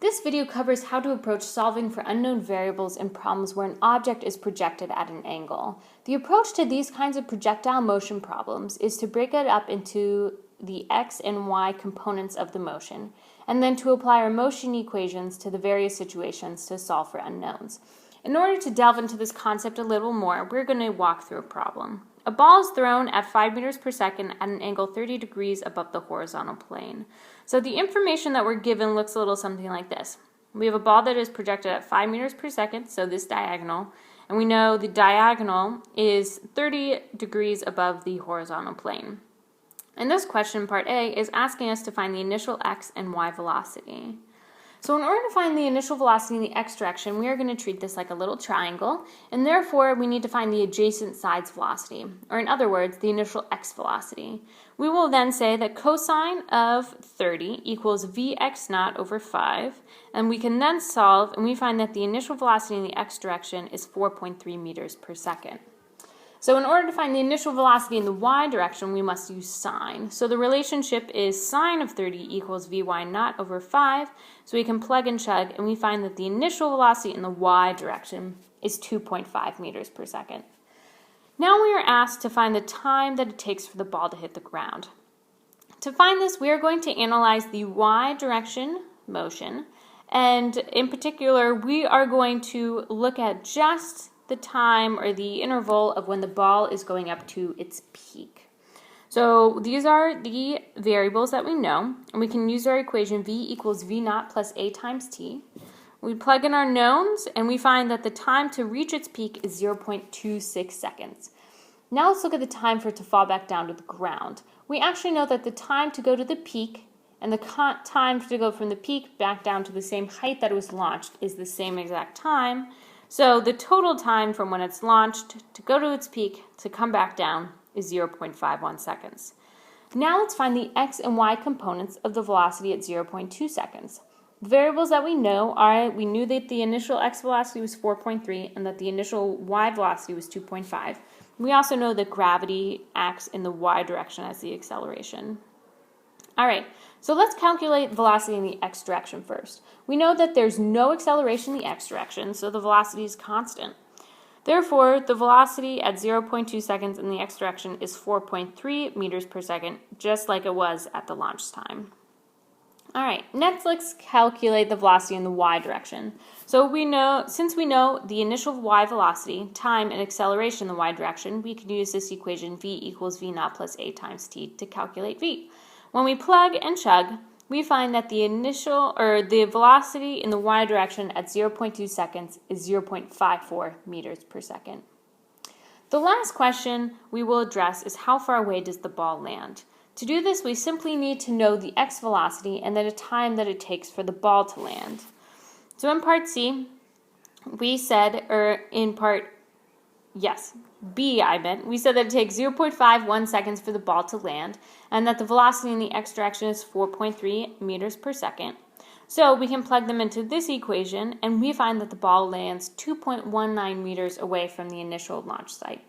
This video covers how to approach solving for unknown variables in problems where an object is projected at an angle. The approach to these kinds of projectile motion problems is to break it up into the x and y components of the motion, and then to apply our motion equations to the various situations to solve for unknowns. In order to delve into this concept a little more, we're going to walk through a problem. A ball is thrown at 5 meters per second at an angle 30 degrees above the horizontal plane. So the information that we're given looks a little something like this. We have a ball that is projected at 5 meters per second, so this diagonal, and we know the diagonal is 30 degrees above the horizontal plane. And this question, part A, is asking us to find the initial x and y velocity. So in order to find the initial velocity in the x direction, we are going to treat this like a little triangle, and therefore we need to find the adjacent side's velocity, or in other words, the initial x velocity. We will then say that cosine of 30 equals vx naught over 5, and we can then solve, and we find that the initial velocity in the x direction is 4.3 meters per second. So in order to find the initial velocity in the y direction, we must use sine. So the relationship is sine of 30 equals vy naught over 5. So we can plug and chug, and we find that the initial velocity in the y direction is 2.5 meters per second. Now we are asked to find the time that it takes for the ball to hit the ground. To find this, we are going to analyze the y direction motion, and in particular, we are going to look at just the time or the interval of when the ball is going up to its peak. So these are the variables that we know, and we can use our equation v equals v naught plus a times t. We plug in our knowns, and we find that the time to reach its peak is 0.26 seconds. Now let's look at the time for it to fall back down to the ground. We actually know that the time to go to the peak and the time to go from the peak back down to the same height that it was launched is the same exact time. So the total time from when it's launched to go to its peak to come back down is 0.51 seconds. Now let's find the x and y components of the velocity at 0.2 seconds. The variables that we know are, we knew that the initial x velocity was 4.3 and that the initial y velocity was 2.5. We also know that gravity acts in the y direction as the acceleration. Alright, so let's calculate velocity in the x direction first. We know that there's no acceleration in the x direction, so the velocity is constant. Therefore, the velocity at 0.2 seconds in the x direction is 4.3 meters per second, just like it was at the launch time. Alright, next let's calculate the velocity in the y direction. So since we know the initial y velocity, time, and acceleration in the y direction, we can use this equation v equals v naught plus a times t to calculate v. When we plug and chug, we find that the velocity in the y direction at 0.2 seconds is 0.54 meters per second. The last question we will address is how far away does the ball land? To do this, we simply need to know the x velocity and then the time that it takes for the ball to land. So in part C, we said, we said that it takes 0.51 seconds for the ball to land, and that the velocity in the x direction is 4.3 meters per second. So we can plug them into this equation, and we find that the ball lands 2.19 meters away from the initial launch site.